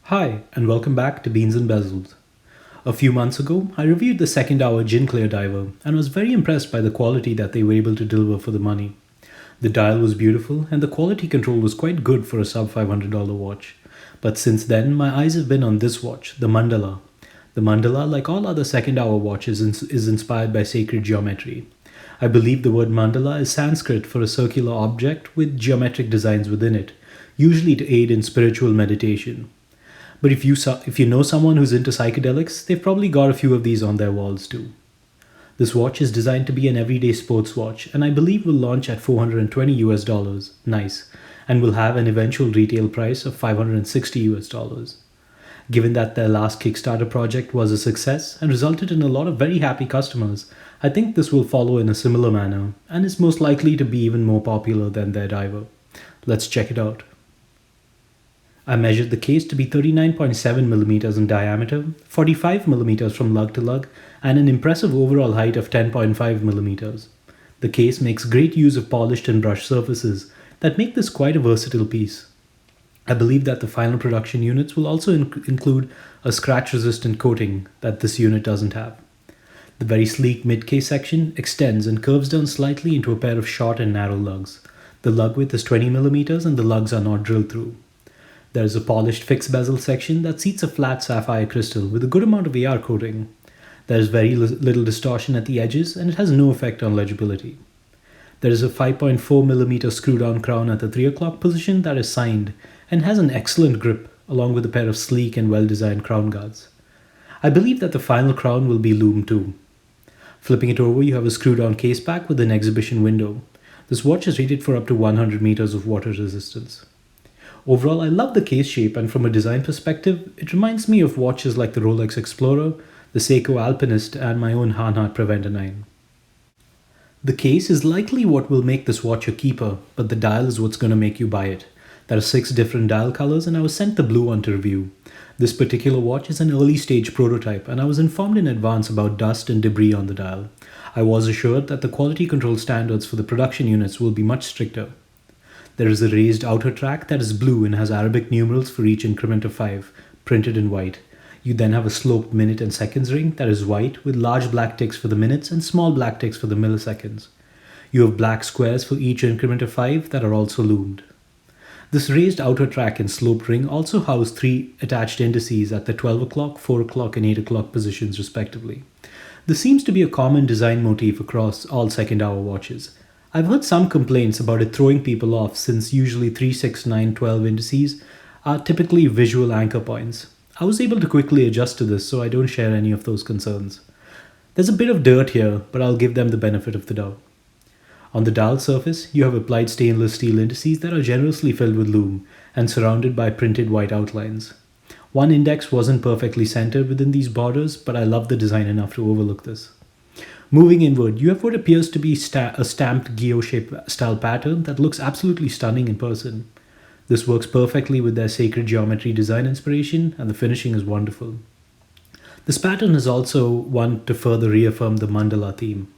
Hi, and welcome back to Beans and Bezels. A few months ago, I reviewed the second hour Gin Clear Diver and was very impressed by the quality that they were able to deliver for the money. The dial was beautiful and the quality control was quite good for a sub $500 watch. But since then, my eyes have been on this watch, the Mandala. The Mandala, like all other second hour watches, is inspired by sacred geometry. I believe the word mandala is Sanskrit for a circular object with geometric designs within it, usually to aid in spiritual meditation. But if you know someone who's into psychedelics, they've probably got a few of these on their walls too. This watch is designed to be an everyday sports watch, and I believe will launch at 420 US dollars. Nice. And will have an eventual retail price of 560 US dollars. Given that their last Kickstarter project was a success and resulted in a lot of very happy customers, I think this will follow in a similar manner and is most likely to be even more popular than their diver. Let's check it out. I measured the case to be 39.7 millimeters in diameter, 45 millimeters from lug to lug, and an impressive overall height of 10.5 millimeters. The case makes great use of polished and brushed surfaces that make this quite a versatile piece. I believe that the final production units will also include a scratch-resistant coating that this unit doesn't have. The very sleek mid-case section extends and curves down slightly into a pair of short and narrow lugs. The lug width is 20 millimeters and the lugs are not drilled through. There is a polished fixed bezel section that seats a flat sapphire crystal with a good amount of AR coating. There is very little distortion at the edges and it has no effect on legibility. There is a 5.4mm screw-down crown at the 3 o'clock position that is signed and has an excellent grip along with a pair of sleek and well-designed crown guards. I believe that the final crown will be Lume too. Flipping it over, you have a screw-down case back with an exhibition window. This watch is rated for up to 100 meters of water resistance. Overall, I love the case shape, and from a design perspective, it reminds me of watches like the Rolex Explorer, the Seiko Alpinist, and my own Hanhart Preventer 9. The case is likely what will make this watch a keeper, but the dial is what's going to make you buy it. There are 6 different dial colors, and I was sent the blue one to review. This particular watch is an early stage prototype, and I was informed in advance about dust and debris on the dial. I was assured that the quality control standards for the production units will be much stricter. There is a raised outer track that is blue and has Arabic numerals for each increment of 5, printed in white. You then have a sloped minute and seconds ring that is white with large black ticks for the minutes and small black ticks for the milliseconds. You have black squares for each increment of 5 that are also loomed. This raised outer track and sloped ring also house 3 attached indices at the 12 o'clock, 4 o'clock and 8 o'clock positions respectively. This seems to be a common design motif across all second hour watches. I've heard some complaints about it throwing people off since usually 3, 6, 9, 12 indices are typically visual anchor points. I was able to quickly adjust to this so I don't share any of those concerns. There's a bit of dirt here, but I'll give them the benefit of the doubt. On the dial surface, you have applied stainless steel indices that are generously filled with lume and surrounded by printed white outlines. One index wasn't perfectly centered within these borders, but I love the design enough to overlook this. Moving inward, you have what appears to be a stamped guillot-shape style pattern that looks absolutely stunning in person. This works perfectly with their sacred geometry design inspiration, and the finishing is wonderful. This pattern is also one to further reaffirm the mandala theme.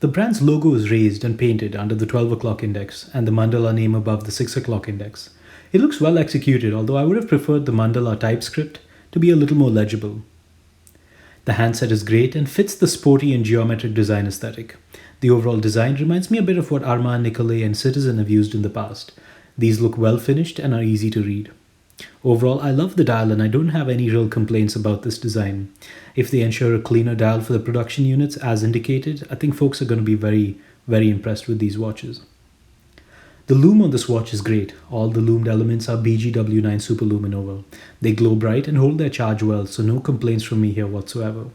The brand's logo is raised and painted under the 12 o'clock index and the mandala name above the 6 o'clock index. It looks well executed, although I would have preferred the mandala typescript to be a little more legible. The handset is great and fits the sporty and geometric design aesthetic. The overall design reminds me a bit of what Armand Nicolay and Citizen have used in the past. These look well finished and are easy to read. Overall, I love the dial and I don't have any real complaints about this design. If they ensure a cleaner dial for the production units as indicated, I think folks are going to be very, very impressed with these watches. The lume on this watch is great. All the loomed elements are BGW9 Superluminova. They glow bright and hold their charge well, so no complaints from me here whatsoever.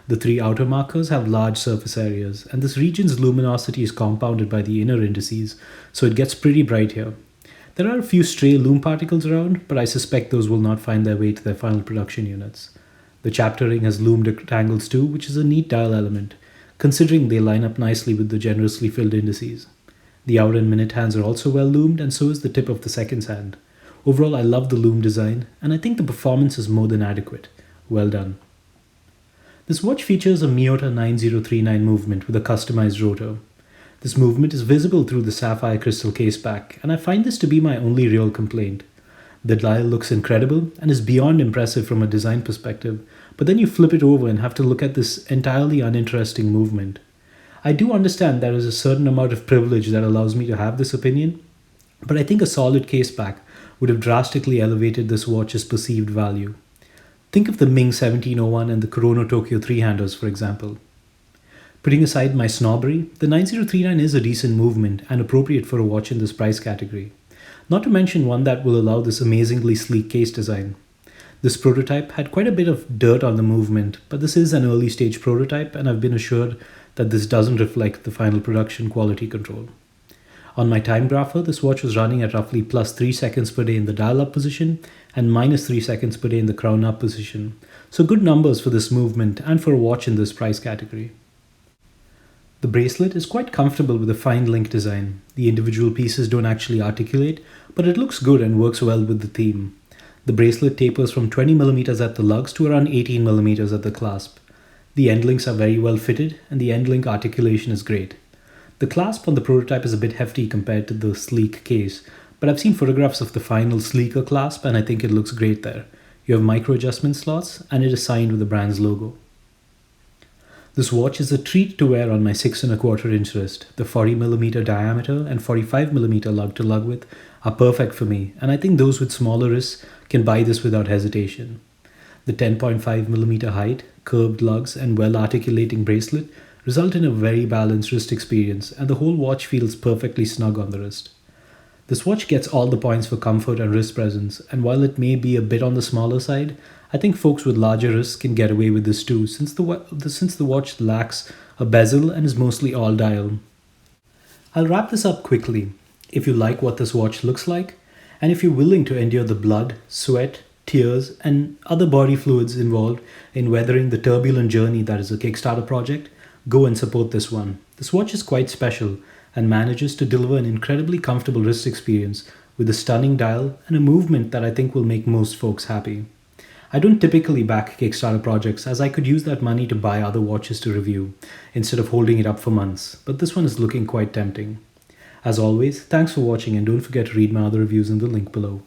The 3 outer markers have large surface areas, and this region's luminosity is compounded by the inner indices, so it gets pretty bright here. There are a few stray lume particles around, but I suspect those will not find their way to their final production units. The chapter ring has loomed rectangles too, which is a neat dial element, considering they line up nicely with the generously filled indices. The hour and minute hands are also well loomed, and so is the tip of the seconds hand. Overall, I love the lume design, and I think the performance is more than adequate. Well done. This watch features a Miyota 9039 movement with a customized rotor. This movement is visible through the sapphire crystal case back, and I find this to be my only real complaint. The dial looks incredible and is beyond impressive from a design perspective, but then you flip it over and have to look at this entirely uninteresting movement. I do understand there is a certain amount of privilege that allows me to have this opinion, but I think a solid case back would have drastically elevated this watch's perceived value. Think of the Ming 1701 and the Chrono Tokyo 3-handers, for example. Putting aside my snobbery, the 9039 is a decent movement and appropriate for a watch in this price category. Not to mention one that will allow this amazingly sleek case design. This prototype had quite a bit of dirt on the movement, but this is an early stage prototype and I've been assured that this doesn't reflect the final production quality control. On my time grapher, this watch was running at roughly plus 3 seconds per day in the dial up position and minus 3 seconds per day in the crown up position. So good numbers for this movement and for a watch in this price category. The bracelet is quite comfortable with a fine link design. The individual pieces don't actually articulate, but it looks good and works well with the theme. The bracelet tapers from 20mm at the lugs to around 18mm at the clasp. The end links are very well fitted and the end link articulation is great. The clasp on the prototype is a bit hefty compared to the sleek case, but I've seen photographs of the final sleeker clasp and I think it looks great there. You have micro adjustment slots and it is signed with the brand's logo. This watch is a treat to wear on my 6 1/4 inch wrist. The 40mm diameter and 45mm lug to lug width are perfect for me, and I think those with smaller wrists can buy this without hesitation. The 10.5mm height, curved lugs, and well articulating bracelet result in a very balanced wrist experience, and the whole watch feels perfectly snug on the wrist. This watch gets all the points for comfort and wrist presence, and while it may be a bit on the smaller side, I think folks with larger wrists can get away with this too, since the watch lacks a bezel and is mostly all dial. I'll wrap this up quickly. If you like what this watch looks like, and if you're willing to endure the blood, sweat, tears, and other body fluids involved in weathering the turbulent journey that is a Kickstarter project, go and support this one. This watch is quite special and manages to deliver an incredibly comfortable wrist experience with a stunning dial and a movement that I think will make most folks happy. I don't typically back Kickstarter projects as I could use that money to buy other watches to review instead of holding it up for months, but this one is looking quite tempting. As always, thanks for watching and don't forget to read my other reviews in the link below.